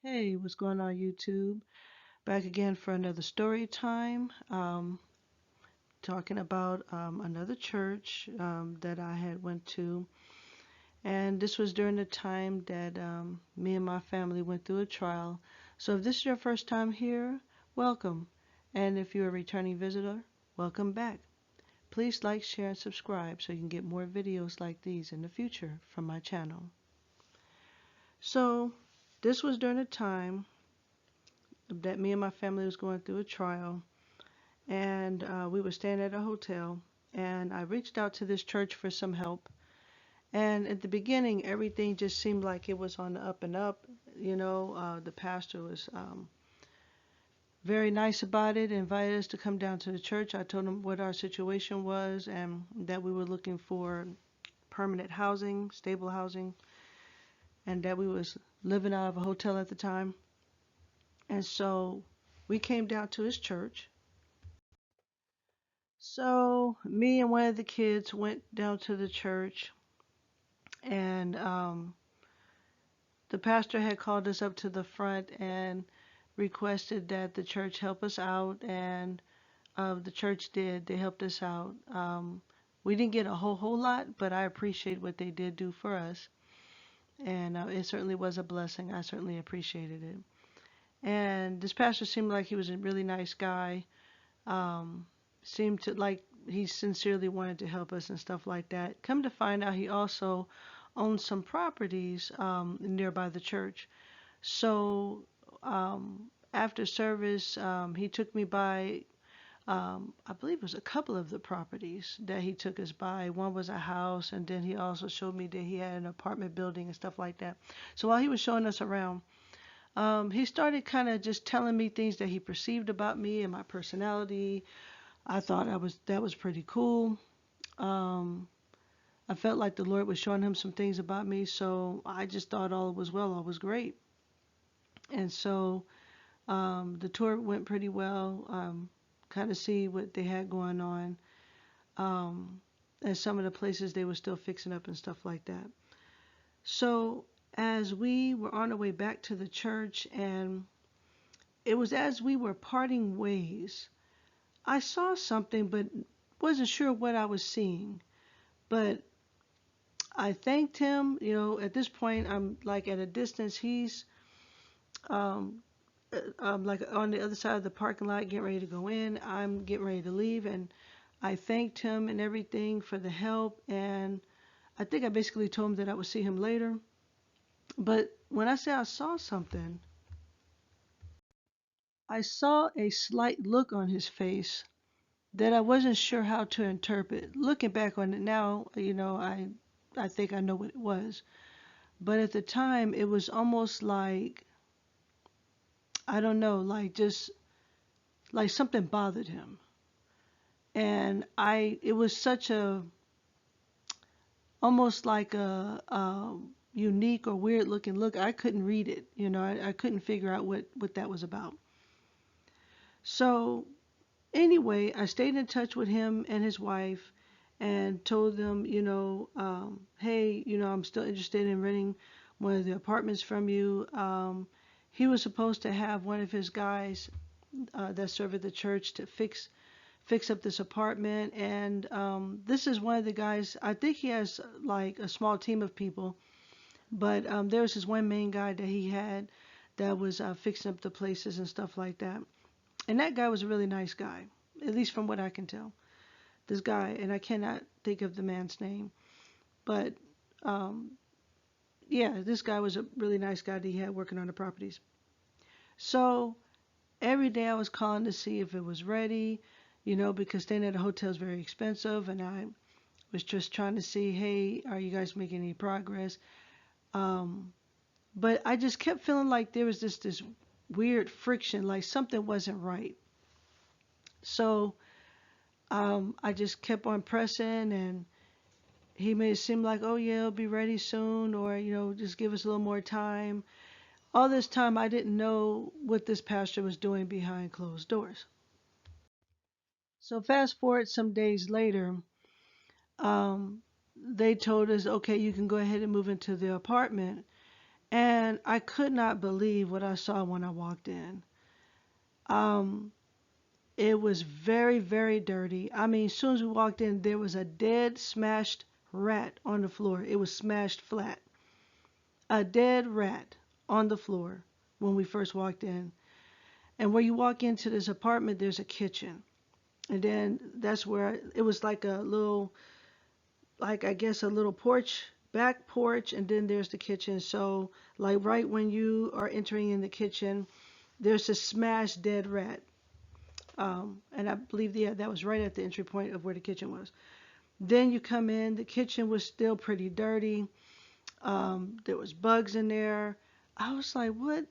Hey, what's going on, YouTube? Back again for another story time. Talking about another church that I had went to, and this was during the time that me and my family went through a trial. So if this is your first time here, welcome, and if you're a returning visitor, welcome back. Please like, share, and subscribe so you can get more videos like these in the future from my channel. So this was during a time that me and my family was going through a trial, and we were staying at a hotel, and I reached out to this church for some help. And at the beginning, everything just seemed like it was on the up and up. The pastor was very nice about it, invited us to come down to the church. I told him what our situation was and that we were looking for permanent housing, stable housing, and that we was living out of a hotel at the time. And so we came down to his church. So me and one of the kids went down to the church, and the pastor had called us up to the front and requested that the church help us out, and the church did. They helped us out. We didn't get a whole lot, but I appreciate what they did do for us, and it certainly was a blessing. I certainly appreciated it. And this pastor seemed like he was a really nice guy. Um, Seemed to like he sincerely wanted to help us and stuff like that. Come to find out, he also owned some properties nearby the church. So after service, he took me by, I believe it was a couple of the properties that he took us by. One was a house, and then he also showed me that he had an apartment building and stuff like that. So while he was showing us around, he started kind of just telling me things that he perceived about me and my personality. I thought that was pretty cool. Um, I felt like the Lord was showing him some things about me, so I just thought all was well, all was great. And so the tour went pretty well. Kind of see what they had going on, um, and some of the places they were still fixing up and stuff like that. So as we were on our way back to the church, and it was as we were parting ways, I saw something, but wasn't sure what I was seeing. But I thanked him. At this point, I'm like at a distance. He's um, like on the other side of the parking lot, getting ready to go in. I'm getting ready to leave, and I thanked him and everything for the help. And I think I basically told him that I would see him later. But when I say I saw something, I saw a slight look on his face that I wasn't sure how to interpret. Looking back on it now, I think I know what it was. But at the time, it was almost like, I don't know, like just like something bothered him. And it was such a, almost like a unique or weird looking look. I couldn't read it. I couldn't figure out what that was about. So anyway, I stayed in touch with him and his wife and told them, hey, I'm still interested in renting one of the apartments from you. He was supposed to have one of his guys that serve at the church to fix up this apartment, and this is one of the guys. I think he has like a small team of people, but there was this one main guy that he had that was fixing up the places and stuff like that. And that guy was a really nice guy, at least from what I can tell. This guy, and I cannot think of the man's name, but um, yeah, this guy was a really nice guy that he had working on the properties. So every day I was calling to see if it was ready, because staying at a hotel is very expensive, and I was just trying to see, hey, are you guys making any progress? Um, but I just kept feeling like there was this weird friction, like something wasn't right. So I just kept on pressing, and he made it seem like, oh yeah, it'll be ready soon, or just give us a little more time. All this time, I didn't know what this pastor was doing behind closed doors. So fast forward some days later, they told us, okay, you can go ahead and move into the apartment. And I could not believe what I saw when I walked in. Um, it was very, very dirty. I mean, as soon as we walked in, there was a dead, smashed rat on the floor. It was smashed flat. A dead rat on the floor when we first walked in. And where you walk into this apartment, there's a kitchen. And then that's where it was like a little, like I guess a little porch, back porch, and then there's the kitchen. So, like right when you are entering in the kitchen, there's a smashed dead rat. And I believe, yeah, that was right at the entry point of where the kitchen was. Then you come in, the kitchen was still pretty dirty. There was bugs in there. I was like, what?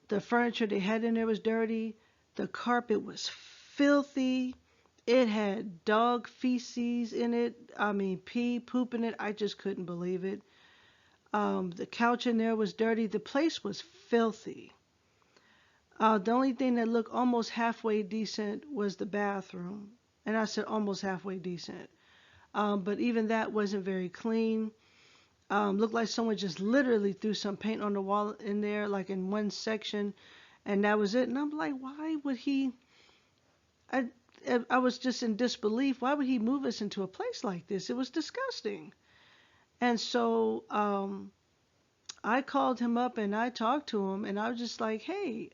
The furniture they had in there was dirty. The carpet was filthy. It had dog feces in it. I mean, pee, poop in it. I just couldn't believe it. The couch in there was dirty. The place was filthy. The only thing that looked almost halfway decent was the bathroom. And I said almost halfway decent. But even that wasn't very clean. Looked like someone just literally threw some paint on the wall in there, like in one section, and that was it. And I'm like, why would he? I I was just in disbelief. Why would he move us into a place like this? It was disgusting. And so I called him up and I talked to him, and I was just like, hey,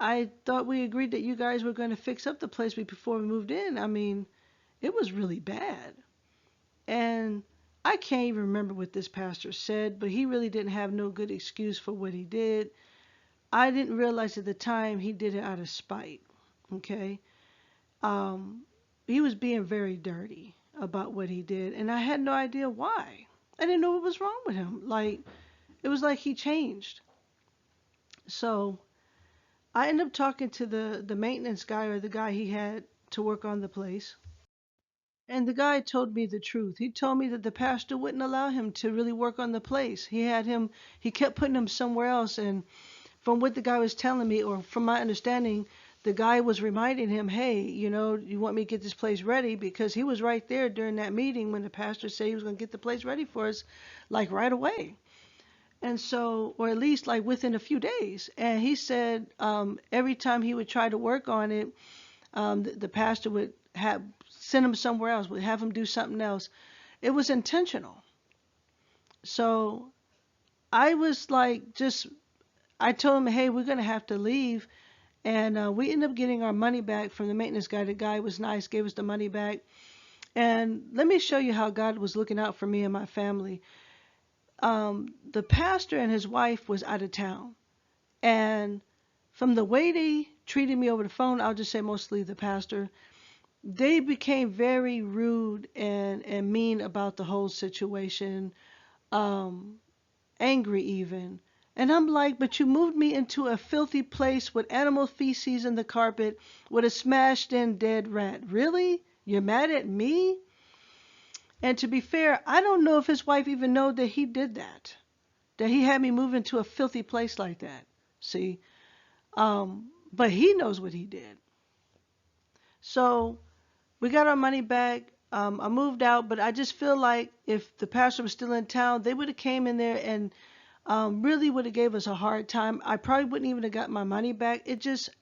I thought we agreed that you guys were going to fix up the place before we moved in. I mean, it was really bad. And I can't even remember what this pastor said, but he really didn't have no good excuse for what he did. I didn't realize at the time he did it out of spite. Okay. Um, he was being very dirty about what he did, and I had no idea why. I didn't know what was wrong with him. Like, it was like he changed. So I ended up talking to the maintenance guy, or the guy he had to work on the place. And the guy told me the truth. He told me that the pastor wouldn't allow him to really work on the place. He kept putting him somewhere else. And from what the guy was telling me, or from my understanding, the guy was reminding him, hey, you want me to get this place ready? Because he was right there during that meeting when the pastor said he was going to get the place ready for us, like right away. And so, or at least like within a few days. And he said every time he would try to work on it, the pastor would have send him somewhere else, would have him do something else. It was intentional. So I was like, I told him, hey, we're going to have to leave. And we ended up getting our money back from the maintenance guy. The guy was nice, gave us the money back. And let me show you how God was looking out for me and my family. The pastor and his wife was out of town. And from the way they treated me over the phone, I'll just say mostly the pastor, they became very rude and mean about the whole situation, um, angry even. And I'm like, but you moved me into a filthy place with animal feces in the carpet with a smashed in dead rat. Really? You're mad at me? And to be fair, I don't know if his wife even know that he did that. That he had me move into a filthy place like that. See? But he knows what he did. So we got our money back. I moved out, but I just feel like if the pastor was still in town, they would have came in there and really would have gave us a hard time. I probably wouldn't even have got my money back.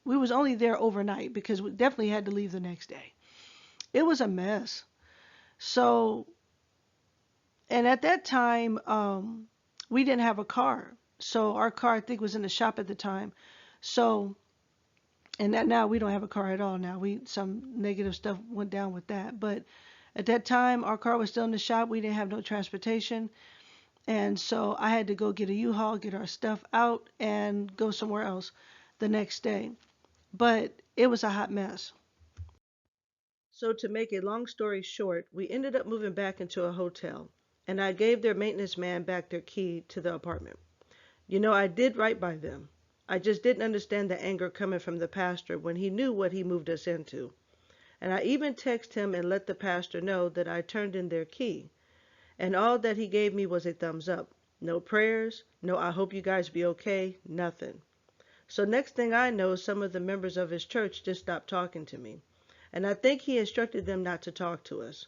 We was only there overnight because we definitely had to leave the next day. It was a mess. So, and at that time, we didn't have a car. So our car, I think, was in the shop at the time. So, and that now we don't have a car at all now. Some negative stuff went down with that. But at that time, our car was still in the shop. We didn't have no transportation. And so I had to go get a U-Haul, get our stuff out, and go somewhere else the next day. But it was a hot mess. So to make a long story short, we ended up moving back into a hotel, and I gave their maintenance man back their key to the apartment. I did right by them. I just didn't understand the anger coming from the pastor when he knew what he moved us into. And I even texted him and let the pastor know that I turned in their key. And all that he gave me was a thumbs up. No prayers, no I hope you guys be okay, nothing. So next thing I know, some of the members of his church just stopped talking to me. And I think he instructed them not to talk to us.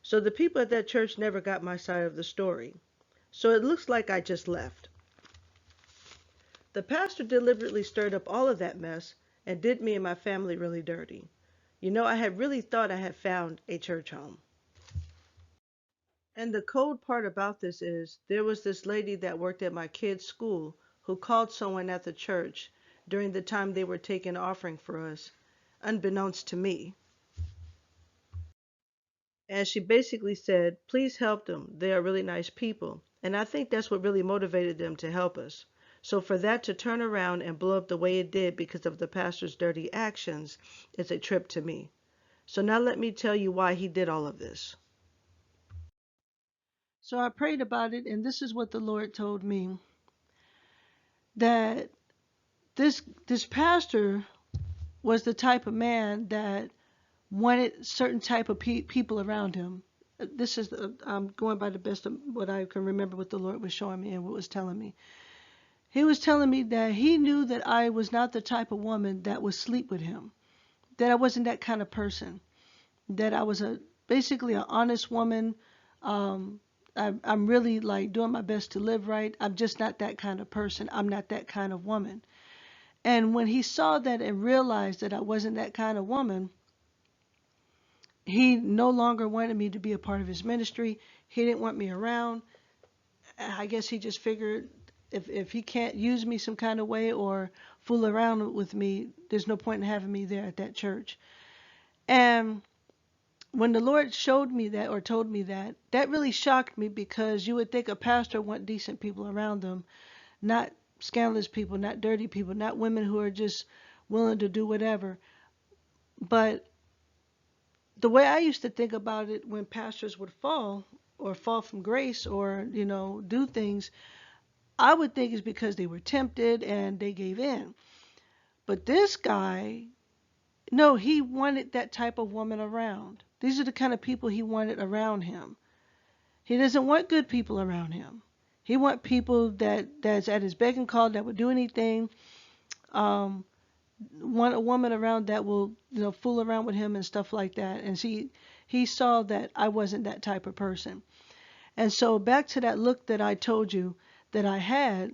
So the people at that church never got my side of the story. So it looks like I just left. The pastor deliberately stirred up all of that mess and did me and my family really dirty. I had really thought I had found a church home. And the cold part about this is there was this lady that worked at my kids' school who called someone at the church during the time they were taking offering for us, unbeknownst to me. And she basically said, please help them. They are really nice people. And I think that's what really motivated them to help us. So for that to turn around and blow up the way it did because of the pastor's dirty actions is a trip to me. So now let me tell you why he did all of this. So I prayed about it, and this is what the Lord told me, that this pastor was the type of man that wanted certain type of people around him. This is I'm going by the best of what I can remember what the Lord was showing me and what was telling me. He was telling me that he knew that I was not the type of woman that would sleep with him. That I wasn't that kind of person. That I was basically an honest woman. Um, I'm really like doing my best to live right. I'm just not that kind of person. I'm not that kind of woman. And when he saw that and realized that I wasn't that kind of woman, he no longer wanted me to be a part of his ministry. He didn't want me around. I guess he just figured if he can't use me some kind of way or fool around with me, there's no point in having me there at that church. And when the Lord showed me that or told me that, that really shocked me because you would think a pastor want decent people around them, not scandalous people, not dirty people, not women who are just willing to do whatever. But the way I used to think about it when pastors would fall or fall from grace or, do things, I would think it's because they were tempted and they gave in. But this guy, no, he wanted that type of woman around. These are the kind of people he wanted around him. He doesn't want good people around him. He wants people that's at his beck and call that would do anything. Um, want a woman around that will, fool around with him and stuff like that. And he saw that I wasn't that type of person. And so back to that look that I told you that I had,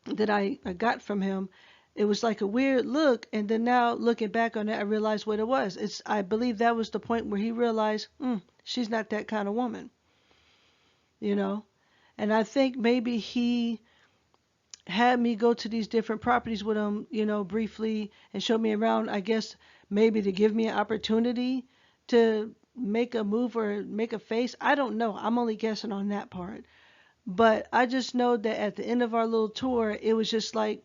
that I got from him, it was like a weird look. And then now looking back on it, I realized what it was. I believe that was the point where he realized, she's not that kind of woman, you know. And I think maybe he had me go to these different properties with him, briefly and show me around, I guess maybe to give me an opportunity to make a move or make a face. I don't know. I'm only guessing on that part. But I just know that at the end of our little tour, it was just like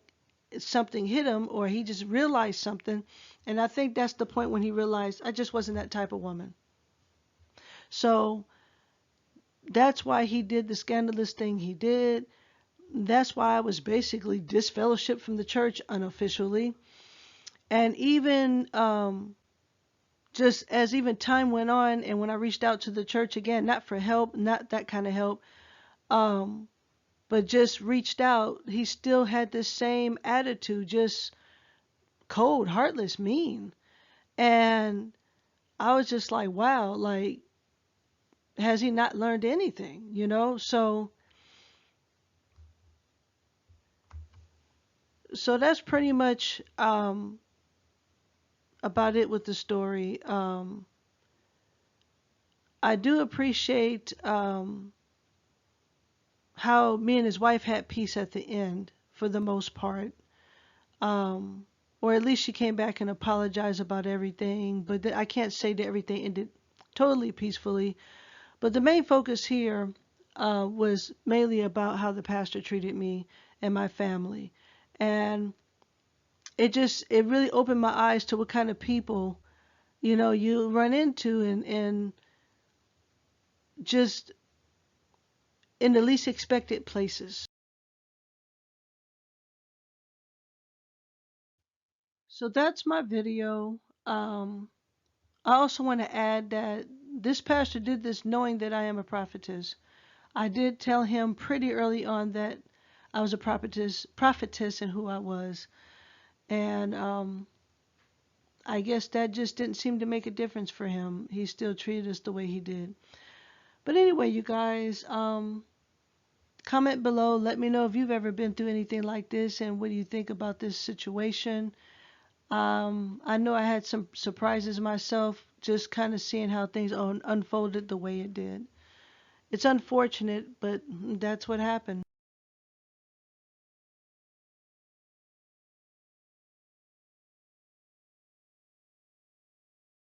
something hit him or he just realized something. And I think that's the point when he realized I just wasn't that type of woman. So that's why he did the scandalous thing he did. That's why I was basically disfellowshipped from the church unofficially. And even just as even time went on, and when I reached out to the church again, not for help, not that kind of help, um, but just reached out, he still had the same attitude, just cold, heartless, mean. And I was just like, wow, like, has he not learned anything? So that's pretty much about it with the story. I do appreciate how me and his wife had peace at the end for the most part. Um, or at least she came back and apologized about everything. But I can't say that everything ended totally peacefully. But the main focus here was mainly about how the pastor treated me and my family. And it really opened my eyes to what kind of people, you run into and just in the least expected places. So that's my video. I also want to add that this pastor did this knowing that I am a prophetess. I did tell him pretty early on that I was a prophetess and who I was. And I guess that just didn't seem to make a difference for him. He still treated us the way he did. But anyway, you guys, comment below. Let me know if you've ever been through anything like this and what do you think about this situation. I know I had some surprises myself, just kind of seeing how things unfolded the way it did. It's unfortunate, but that's what happened.